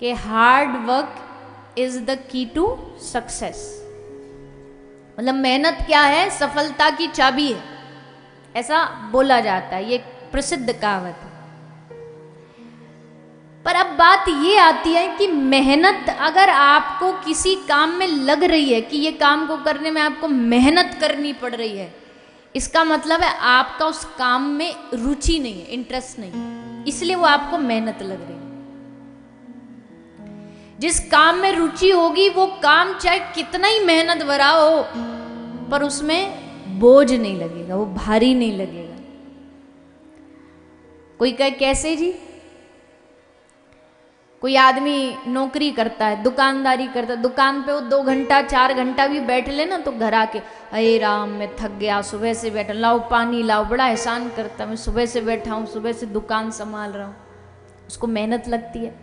कि hard work is the key to success, मतलब मेहनत क्या है, सफलता की चाबी है, ऐसा बोला जाता है, ये प्रसिद्ध कहावत है। पर अब बात ये आती है कि मेहनत अगर आपको किसी काम में लग रही है, कि ये काम को करने में आपको मेहनत करनी पड़ रही है, इसका मतलब है आपका उस काम में रुचि नहीं है, इंटरेस्ट नहीं है, इसलिए वो आपको मेहनत लग रही है। जिस काम में रुचि होगी वो काम चाहे कितना ही मेहनत भरा हो, पर उसमें बोझ नहीं लगेगा, वो भारी नहीं लगेगा। कोई कहे कैसे जी? कोई आदमी नौकरी करता है, दुकानदारी करता है, दुकान पे वो 2 घंटा 4 घंटा भी बैठ ले ना, तो घर आके अरे राम मैं थक गया, सुबह से बैठा, लाओ पानी लाओ, बड़ा एहसान करता, मैं सुबह से बैठा हूँ, सुबह से दुकान संभाल रहा हूँ, उसको मेहनत लगती है।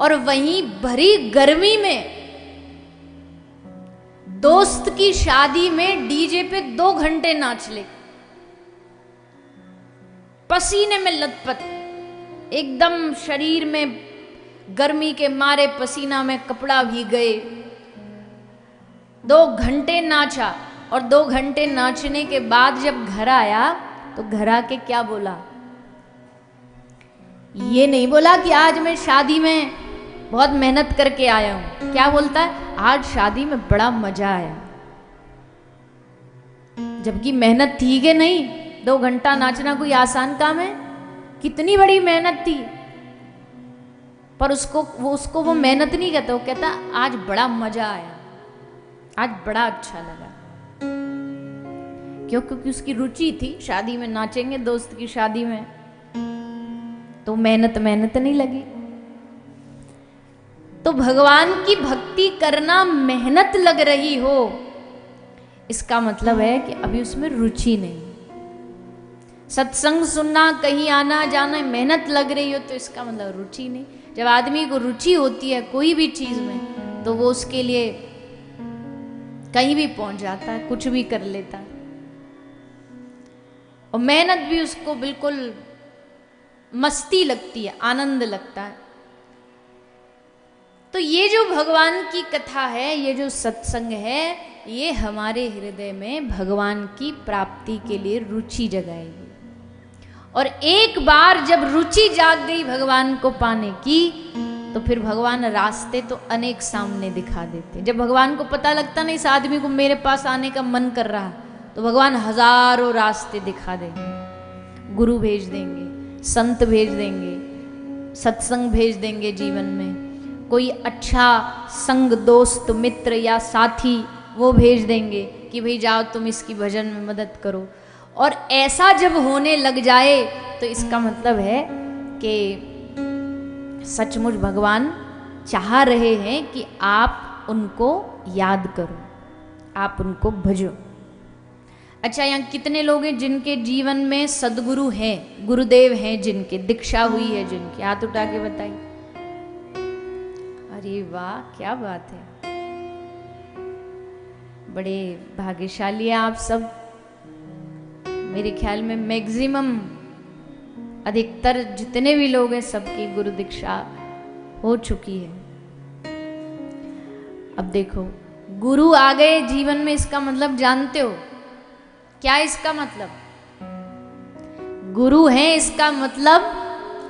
और वहीं भरी गर्मी में दोस्त की शादी में डीजे पे 2 घंटे नाच ले, पसीने में लथपथ, एकदम शरीर में गर्मी के मारे पसीना में कपड़ा भीग गए, 2 घंटे नाचा, और 2 घंटे नाचने के बाद जब घर आया तो घर आके क्या बोला? ये नहीं बोला कि आज मैं शादी में बहुत मेहनत करके आया हूं, क्या बोलता है? आज शादी में बड़ा मजा आया, जबकि मेहनत थी कि नहीं? 2 घंटा नाचना कोई आसान काम है? कितनी बड़ी मेहनत थी, पर उसको वो मेहनत नहीं कहता, वो कहता आज बड़ा मजा आया, आज बड़ा अच्छा लगा। क्यों? क्योंकि उसकी रुचि थी, शादी में नाचेंगे दोस्त की शादी में, तो मेहनत नहीं लगी। तो भगवान की भक्ति करना मेहनत लग रही हो, इसका मतलब है कि अभी उसमें रुचि नहीं। सत्संग सुनना, कहीं आना जाना मेहनत लग रही हो, तो इसका मतलब रुचि नहीं। जब आदमी को रुचि होती है कोई भी चीज में, तो वो उसके लिए कहीं भी पहुंच जाता है, कुछ भी कर लेता है, और मेहनत भी उसको बिल्कुल मस्ती लगती है, आनंद लगता है। तो ये जो भगवान की कथा है, ये जो सत्संग है, ये हमारे हृदय में भगवान की प्राप्ति के लिए रुचि जगाएगी। और एक बार जब रुचि जाग गई भगवान को पाने की, तो फिर भगवान रास्ते तो अनेक सामने दिखा देते। जब भगवान को पता लगता ना इस आदमी को मेरे पास आने का मन कर रहा, तो भगवान हजारों रास्ते दिखा देंगे, गुरु भेज देंगे, संत भेज देंगे, सत्संग भेज देंगे, जीवन में कोई अच्छा संग, दोस्त, मित्र या साथी वो भेज देंगे कि भाई जाओ तुम इसकी भजन में मदद करो। और ऐसा जब होने लग जाए, तो इसका मतलब है कि सचमुच भगवान चाह रहे हैं कि आप उनको याद करो, आप उनको भजो। अच्छा, यहाँ कितने लोग हैं जिनके जीवन में सदगुरु हैं, गुरुदेव हैं, जिनके दीक्षा हुई है, जिनके? हाथ उठा के बताइए। अरे वाह, क्या बात है, बड़े भाग्यशाली हैं आप सब। मेरे ख्याल में मैक्सिमम, अधिकतर जितने भी लोग हैं सबकी गुरु दीक्षा हो चुकी है। अब देखो, गुरु आ गए जीवन में, इसका मतलब जानते हो क्या? इसका मतलब गुरु हैं, इसका मतलब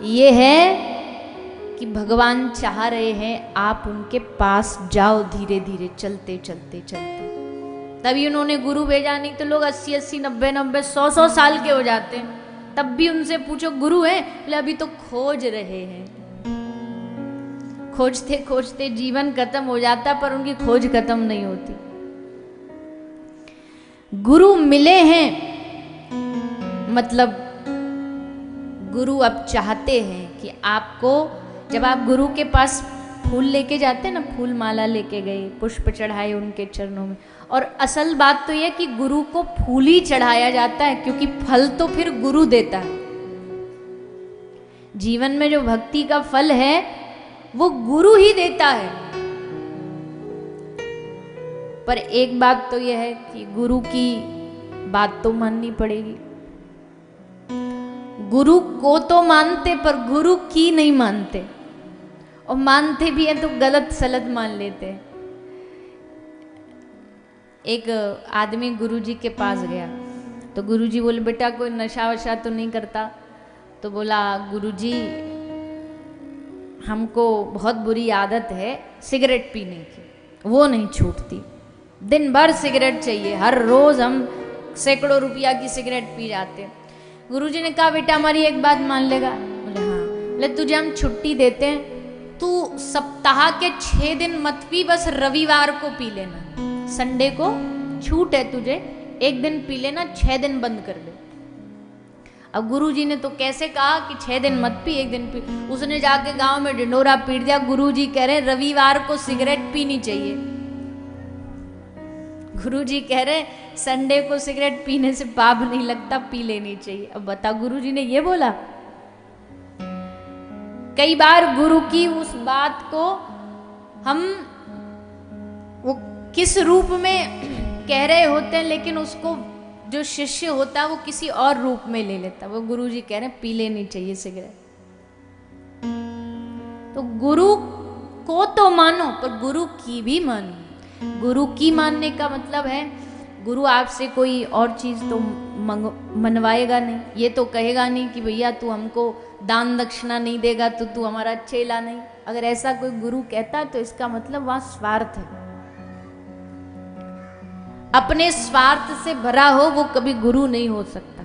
ये है कि भगवान चाह रहे हैं आप उनके पास जाओ, धीरे धीरे, चलते चलते चलते। तभी उन्होंने गुरु भेजा, नहीं तो लोग 80-80, 90-90, 100-100 साल के हो जाते हैं, तब भी उनसे पूछो गुरु है, बोले अभी तो खोज रहे हैं। खोजते खोजते जीवन खत्म हो जाता, पर उनकी खोज खत्म नहीं होती। गुरु मिले हैं, मतलब गुरु अब चाहते हैं कि आपको, जब आप गुरु के पास फूल लेके जाते हैं ना, फूल माला लेके गए, पुष्प चढ़ाए उनके चरणों में, और असल बात तो यह कि गुरु को फूल ही चढ़ाया जाता है, क्योंकि फल तो फिर गुरु देता है। जीवन में जो भक्ति का फल है वो गुरु ही देता है। पर एक बात तो यह है कि गुरु की बात तो माननी पड़ेगी। गुरु को तो मानते, पर गुरु की नहीं मानते। और मानते भी हैं तो गलत सलत मान लेते हैं। एक आदमी गुरुजी के पास गया तो गुरुजी बोले बेटा कोई नशा वशा तो नहीं करता? तो बोला गुरुजी हमको बहुत बुरी आदत है सिगरेट पीने की, वो नहीं छूटती, दिन भर सिगरेट चाहिए, हर रोज हम सैकड़ों रुपया की सिगरेट पी जाते हैं। गुरुजी ने कहा बेटा हमारी एक बात मान लेगा? बोले हाँ। बोले तुझे हम छुट्टी देते हैं, तू सप्ताह के 6 दिन मत पी, बस रविवार को पी लेना, संडे को छूट है तुझे, एक दिन पी लेना, 6 दिन बंद कर दे। अब गुरुजी ने तो कैसे कहा कि 6 दिन मत पी, एक दिन पी, उसने जाके गांव में ढिंडोरा पीट दिया। गुरुजी कह रहे रविवार को सिगरेट पीनी चाहिए, गुरुजी कह रहे संडे को सिगरेट पीने से पाप नहीं लगता, पी लेनी चाहिए। अब बता गुरुजी ने ये बोला? कई बार गुरु की उस बात को हम वो किस रूप में कह रहे होते हैं, लेकिन उसको जो शिष्य होता है वो किसी और रूप में ले लेता है। वो गुरुजी कह रहे हैं पी लेनी चाहिए सिगरेट। तो गुरु को तो मानो पर गुरु की भी मानो। गुरु की मानने का मतलब है गुरु आपसे कोई और चीज तो मनवाएगा नहीं, ये तो कहेगा नहीं कि भैया तू हमको दान दक्षिणा नहीं देगा तो तू हमारा चेला नहीं। अगर ऐसा कोई गुरु कहता है तो इसका मतलब वहां स्वार्थ है, अपने स्वार्थ से भरा हो वो कभी गुरु नहीं हो सकता।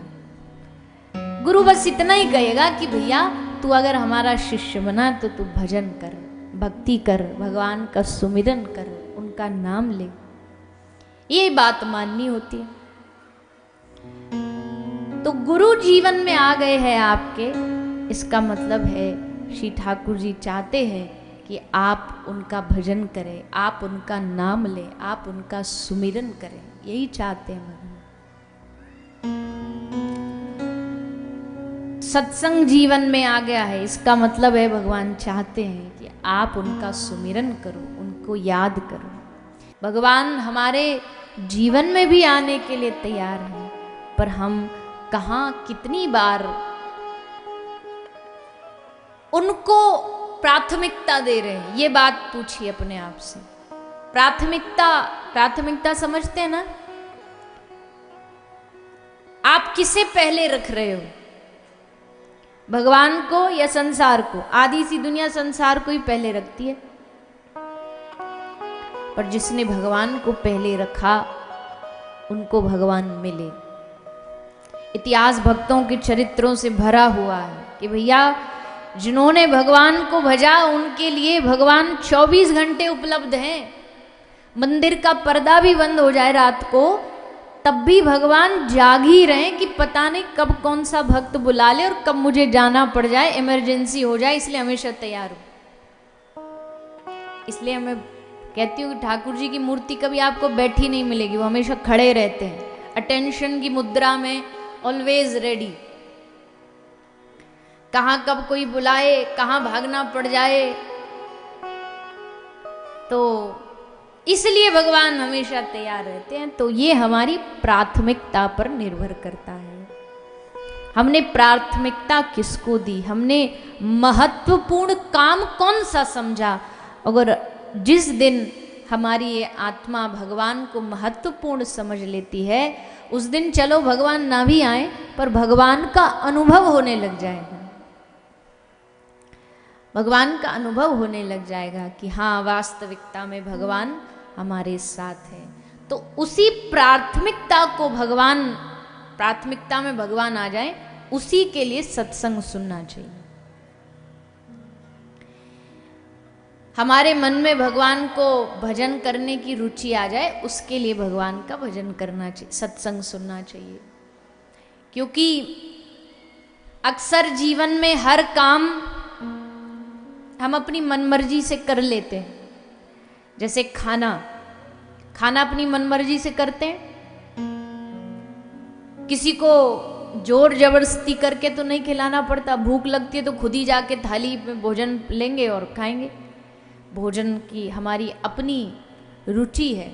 गुरु बस इतना ही कहेगा कि भैया तू अगर हमारा शिष्य बना तो तू भजन कर, भक्ति कर, भगवान का सुमिरन कर, उनका नाम ले, ये बात माननी होती है। तो गुरु जीवन में आ गए हैं आपके, इसका मतलब है श्री ठाकुर जी चाहते हैं कि आप उनका भजन करें, आप उनका नाम लें, आप उनका सुमिरन करें, यही चाहते हैं भगवान। सत्संग जीवन में आ गया है, इसका मतलब है भगवान चाहते हैं कि आप उनका सुमिरन करो, उनको याद करो। भगवान हमारे जीवन में भी आने के लिए तैयार हैं, पर हम कहाँ कितनी बार उनको प्राथमिकता दे रहे हैं, ये बात पूछिए अपने आप से। प्राथमिकता समझते हैं ना? आप किसे पहले रख रहे हो, भगवान को या संसार को? आधी सी दुनिया संसार को ही पहले रखती है, पर जिसने भगवान को पहले रखा उनको भगवान मिले। इतिहास भक्तों के चरित्रों से भरा हुआ है कि भैया जिन्होंने भगवान को भजा उनके लिए भगवान 24 घंटे उपलब्ध हैं। मंदिर का पर्दा भी बंद हो जाए रात को तब भी भगवान जाग ही रहे कि पता नहीं कब कौन सा भक्त बुला ले और कब मुझे जाना पड़ जाए, इमरजेंसी हो जाए, इसलिए हमेशा तैयार हूं। इसलिए मैं कहती हूँ कि ठाकुर जी की मूर्ति कभी आपको बैठी नहीं मिलेगी, वो हमेशा खड़े रहते हैं, अटेंशन की मुद्रा में, ऑलवेज रेडी। कहाँ कब कोई बुलाए, कहाँ भागना पड़ जाए, तो इसलिए भगवान हमेशा तैयार रहते हैं। तो ये हमारी प्राथमिकता पर निर्भर करता है, हमने प्राथमिकता किसको दी, हमने महत्वपूर्ण काम कौन सा समझा। अगर जिस दिन हमारी ये आत्मा भगवान को महत्वपूर्ण समझ लेती है, उस दिन चलो भगवान ना भी आए पर भगवान का अनुभव होने लग जाएगा, भगवान का अनुभव होने लग जाएगा कि हाँ वास्तविकता में भगवान हमारे साथ है। तो उसी प्राथमिकता में भगवान आ जाए, उसी के लिए सत्संग सुनना चाहिए। हमारे मन में भगवान को भजन करने की रुचि आ जाए, उसके लिए भगवान का भजन करना चाहिए, सत्संग सुनना चाहिए। क्योंकि अक्सर जीवन में हर काम हम अपनी मनमर्जी से कर लेते हैं। जैसे खाना अपनी मनमर्जी से करते हैं, किसी को जोर जबरदस्ती करके तो नहीं खिलाना पड़ता, भूख लगती है तो खुद ही जाके थाली में भोजन लेंगे और खाएंगे। भोजन की हमारी अपनी रुचि है,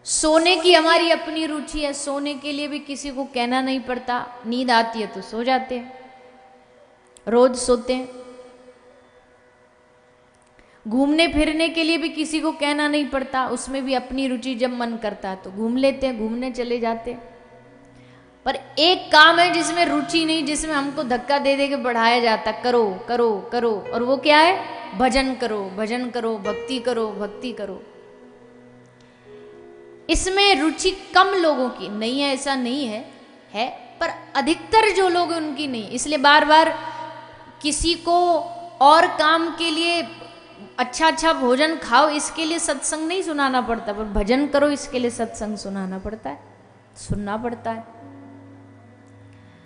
सोने की हमारी अपनी रुचि है, सोने के लिए भी किसी को कहना नहीं पड़ता, नींद आती है तो सो जाते हैं, रोज सोते हैं। घूमने फिरने के लिए भी किसी को कहना नहीं पड़ता, उसमें भी अपनी रुचि जब मन करता है तो घूम लेते हैं, घूमने चले जाते। पर एक काम है जिसमें रुचि नहीं, जिसमें हमको धक्का दे दे के बढ़ाया जाता, करो करो करो, और वो क्या है? भजन करो, भजन करो, भक्ति करो, भक्ति करो। इसमें रुचि कम लोगों की नहीं है, ऐसा नहीं है, पर अधिकतर जो लोग हैं उनकी नहीं। इसलिए बार बार किसी को और काम के लिए अच्छा अच्छा भोजन खाओ इसके लिए सत्संग नहीं सुनाना पड़ता, पर भजन करो इसके लिए सत्संग सुनाना पड़ता है, सुनना पड़ता है।